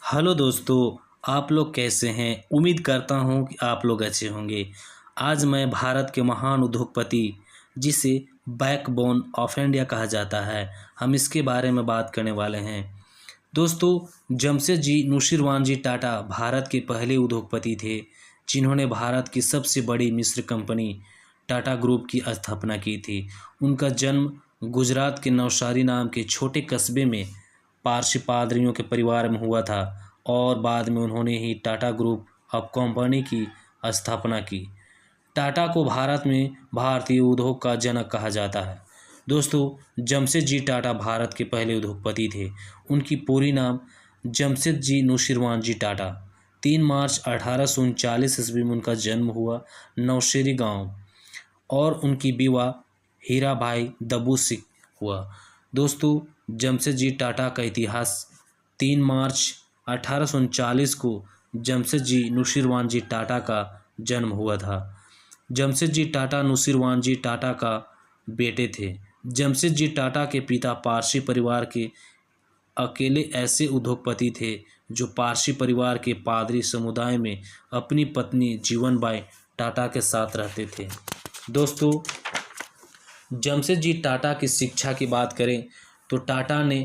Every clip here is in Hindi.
हेलो दोस्तों। आप लोग कैसे हैं? उम्मीद करता हूं कि आप लोग अच्छे होंगे। आज मैं भारत के महान उद्योगपति जिसे बैकबोन ऑफ इंडिया कहा जाता है, हम इसके बारे में बात करने वाले हैं। दोस्तों, जमशेदजी नुशीरवानजी टाटा भारत के पहले उद्योगपति थे जिन्होंने भारत की सबसे बड़ी मिस्र कंपनी टाटा ग्रुप की स्थापना की थी। उनका जन्म गुजरात के नवसारी नाम के छोटे कस्बे में पारसी पादरियों के परिवार में हुआ था और बाद में उन्होंने ही टाटा ग्रुप ऑफ कंपनी की स्थापना की। टाटा को भारत में भारतीय उद्योग का जनक कहा जाता है। दोस्तों, जमशेदजी टाटा भारत के पहले उद्योगपति थे। उनकी पूरी नाम जमशेदजी नुशीरवानजी टाटा। 3 मार्च 1839 ईस्वी में उनका जन्म हुआ नौशेरी गांव और उनकी विवाह हीराभाई दब्बू से हुआ। दोस्तों, जमशेदजी टाटा का इतिहास 3 मार्च 1839 को जमशेदजी नुशीरवानजी टाटा का जन्म हुआ था। जमशेदजी टाटा नुशीरवानजी टाटा का बेटे थे। जमशेदजी टाटा के पिता पारसी परिवार के अकेले ऐसे उद्योगपति थे जो पारसी परिवार के पादरी समुदाय में अपनी पत्नी जीवनबाई टाटा के साथ रहते थे। दोस्तों, जमशेदजी टाटा की शिक्षा की बात करें तो टाटा ने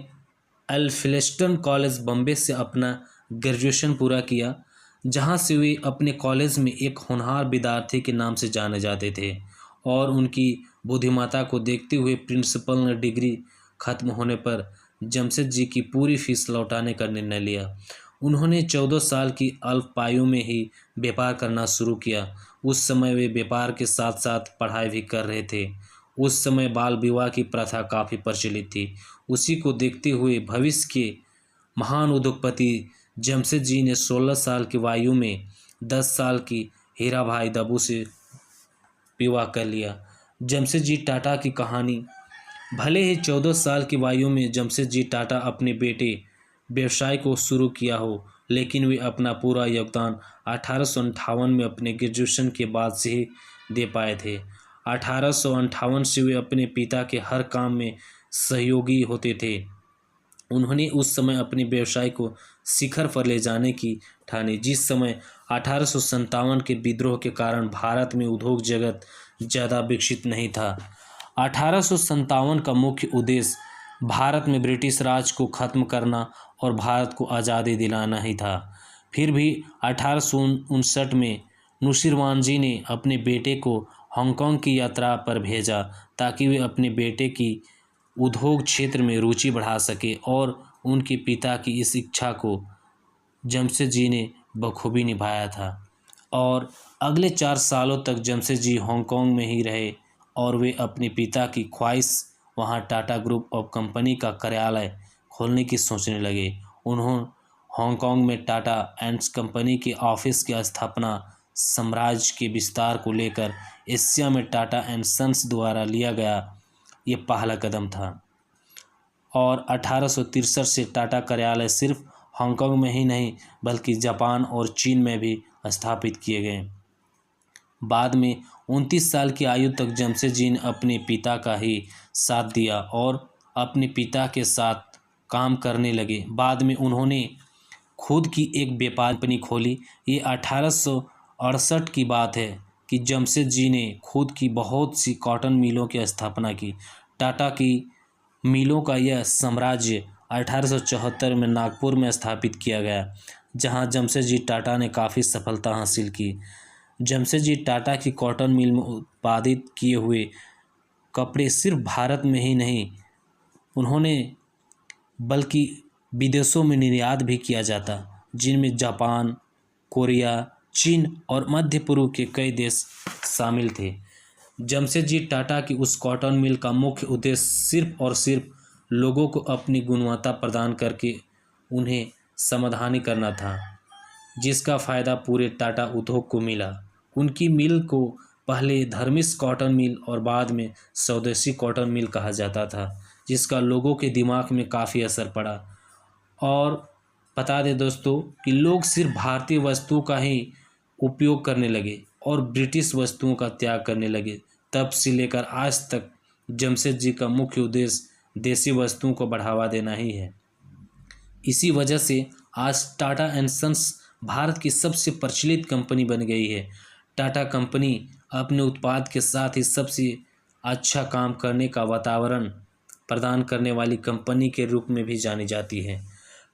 एल्फिंस्टन कॉलेज बम्बई से अपना ग्रेजुएशन पूरा किया, जहां से वे अपने कॉलेज में एक होनहार विद्यार्थी के नाम से जाने जाते थे और उनकी बुद्धिमत्ता को देखते हुए प्रिंसिपल ने डिग्री खत्म होने पर जमशेदजी की पूरी फीस लौटाने का निर्णय लिया। उन्होंने 14 साल की अल्पायु में ही व्यापार करना शुरू किया। उस समय वे व्यापार के साथ साथ पढ़ाई भी कर रहे थे। उस समय बाल विवाह की प्रथा काफ़ी प्रचलित थी। उसी को देखते हुए भविष्य के महान उद्योगपति जमशेदजी ने 16 साल की आयु में 10 साल की हीराभाई दब्बू से विवाह कर लिया। जमशेदजी टाटा की कहानी। भले ही 14 साल की आयु में जमशेदजी टाटा अपने बेटे व्यवसाय को शुरू किया हो, लेकिन वे अपना पूरा योगदान 1858 में अपने ग्रेजुएशन के बाद से ही दे पाए थे। 1858 से वे अपने पिता के हर काम में सहयोगी होते थे। उन्होंने उस समय अपने व्यवसाय को शिखर पर ले जाने की ठानी, जिस समय 1857 के विद्रोह के कारण भारत में उद्योग जगत ज़्यादा विकसित नहीं था। 1857 का मुख्य उद्देश्य भारत में ब्रिटिश राज को ख़त्म करना और भारत को आज़ादी दिलाना ही था। फिर भी 1859 में नुशीरवानजी ने अपने बेटे को हांगकांग की यात्रा पर भेजा ताकि वे अपने बेटे की उद्योग क्षेत्र में रुचि बढ़ा सके और उनके पिता की इस इच्छा को जमशेदजी ने बखूबी निभाया था और अगले 4 सालों तक जमशेदजी हांगकांग में ही रहे और वे अपने पिता की ख्वाहिश वहां टाटा ग्रुप ऑफ कंपनी का कार्यालय खोलने की सोचने लगे। उन्होंने हांगकांग में टाटा एंड कंपनी के ऑफिस की स्थापना साम्राज्य के विस्तार को लेकर एशिया में टाटा एंड सन्स द्वारा लिया गया ये पहला कदम था और 1863 से टाटा कार्यालय सिर्फ हांगकांग में ही नहीं बल्कि जापान और चीन में भी स्थापित किए गए। बाद में 29 साल की आयु तक जमशेदजी ने अपने पिता का ही साथ दिया और अपने पिता के साथ काम करने लगे। बाद में उन्होंने खुद की एक व्यापार कंपनी खोली। ये 1868 की बात है कि जमशेदजी ने खुद की बहुत सी कॉटन मिलों की स्थापना की। टाटा की मिलों का यह साम्राज्य 1874 में नागपुर में स्थापित किया गया, जहां जमशेदजी टाटा ने काफ़ी सफलता हासिल की। जमशेदजी टाटा की कॉटन मिल में उत्पादित किए हुए कपड़े सिर्फ भारत में ही नहीं उन्होंने बल्कि विदेशों में निर्यात भी किया जाता, जिनमें जापान, कोरिया, चीन और मध्य पूर्व के कई देश शामिल थे। जमशेदजी टाटा की उस कॉटन मिल का मुख्य उद्देश्य सिर्फ और सिर्फ लोगों को अपनी गुणवत्ता प्रदान करके उन्हें समाधानी करना था, जिसका फ़ायदा पूरे टाटा उद्योग को मिला। उनकी मिल को पहले धर्मिष्ठ कॉटन मिल और बाद में स्वदेशी कॉटन मिल कहा जाता था, जिसका लोगों के दिमाग में काफ़ी असर पड़ा। और बता दें दोस्तों कि लोग सिर्फ भारतीय वस्तुओं का ही उपयोग करने लगे और ब्रिटिश वस्तुओं का त्याग करने लगे। तब से लेकर आज तक जमशेदजी का मुख्य उद्देश्य देसी वस्तुओं को बढ़ावा देना ही है। इसी वजह से आज टाटा एंड सन्स भारत की सबसे प्रचलित कंपनी बन गई है। टाटा कंपनी अपने उत्पाद के साथ ही सबसे अच्छा काम करने का वातावरण प्रदान करने वाली कंपनी के रूप में भी जानी जाती है।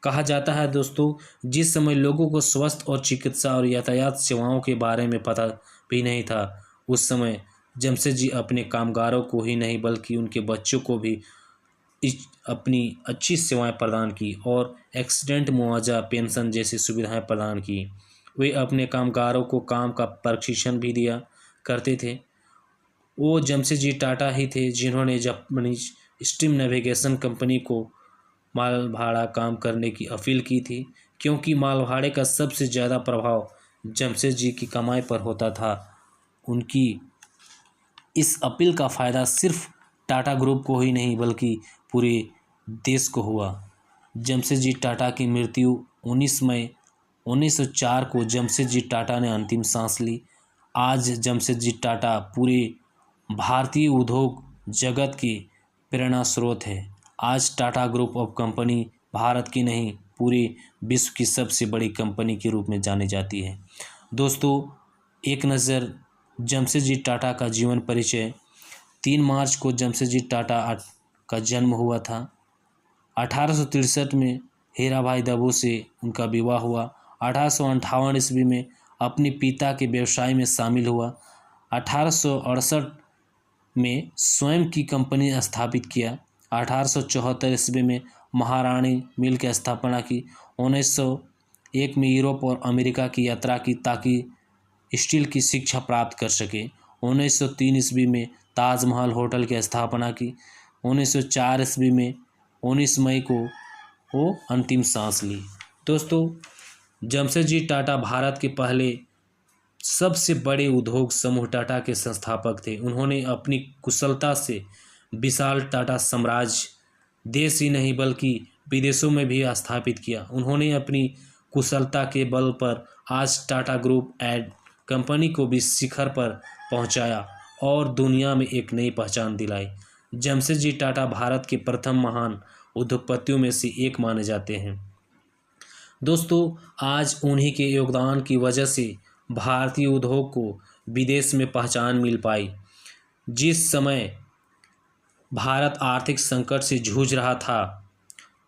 कहा जाता है दोस्तों, जिस समय लोगों को स्वास्थ्य और चिकित्सा और यातायात सेवाओं के बारे में पता भी नहीं था, उस समय जमशेदजी अपने कामगारों को ही नहीं बल्कि उनके बच्चों को भी अपनी अच्छी सेवाएं प्रदान की और एक्सीडेंट मुआवजा, पेंशन जैसी सुविधाएं प्रदान की। वे अपने कामगारों को काम का प्रशिक्षण भी दिया करते थे। वो जमशेदजी टाटा ही थे जिन्होंने जापानीज स्टीम नेविगेशन कंपनी को माल भाड़ा काम करने की अपील की थी, क्योंकि माल भाड़े का सबसे ज़्यादा प्रभाव जमशेदजी की कमाई पर होता था। उनकी इस अपील का फ़ायदा सिर्फ टाटा ग्रुप को ही नहीं बल्कि पूरे देश को हुआ। जमशेदजी टाटा की मृत्यु 19 मई 1904 को जमशेदजी टाटा ने अंतिम सांस ली। आज जमशेदजी टाटा पूरे भारतीय उद्योग जगत की प्रेरणा स्रोत है। आज Tata group of company Bharat की नहीं पूरे विश्व की सबसे बड़ी कंपनी के रूप में जानी जाती है। दोस्तों, एक नज़र जमशेदजी टाटा का जीवन परिचय। 3 मार्च को जमशेदजी टाटा का जन्म हुआ था। 1863 में हीराभाई दबो से उनका विवाह हुआ। 1858 ईस्वी में अपने पिता के व्यवसाय में शामिल हुआ। 1868 में स्वयं की कंपनी स्थापित किया। 1874 ईस्वी में महारानी मिल की स्थापना की। 1901 में यूरोप और अमेरिका की यात्रा की ताकि स्टील की शिक्षा प्राप्त कर सके। 1903 ईस्वी में ताजमहल होटल की स्थापना की। 1904 ईस्वी में 19 मई को वो अंतिम सांस ली। दोस्तों, जमशेदजी टाटा भारत के पहले सबसे बड़े उद्योग समूह टाटा के संस्थापक थे। उन्होंने अपनी कुशलता से विशाल टाटा साम्राज्य देश ही नहीं बल्कि विदेशों में भी स्थापित किया। उन्होंने अपनी कुशलता के बल पर आज टाटा ग्रुप एंड कंपनी को भी शिखर पर पहुंचाया और दुनिया में एक नई पहचान दिलाई। जमशेदजी टाटा भारत के प्रथम महान उद्योगपतियों में से एक माने जाते हैं। दोस्तों, आज उन्हीं के योगदान की वजह से भारतीय उद्योग को विदेश में पहचान मिल पाई। जिस समय भारत आर्थिक संकट से जूझ रहा था,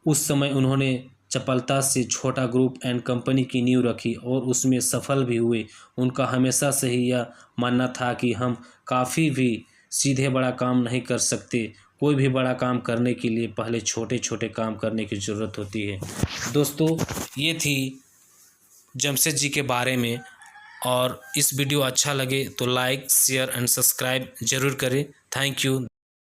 उस समय उन्होंने चपलता से छोटा ग्रुप एंड कंपनी की नींव रखी और उसमें सफल भी हुए। उनका हमेशा से ही यह मानना था कि हम काफ़ी भी सीधे बड़ा काम नहीं कर सकते। कोई भी बड़ा काम करने के लिए पहले छोटे छोटे काम करने की ज़रूरत होती है। दोस्तों, ये थी जमशेदजी के बारे में, और इस वीडियो अच्छा लगे तो लाइक, शेयर एंड सब्सक्राइब ज़रूर करें। Thank you.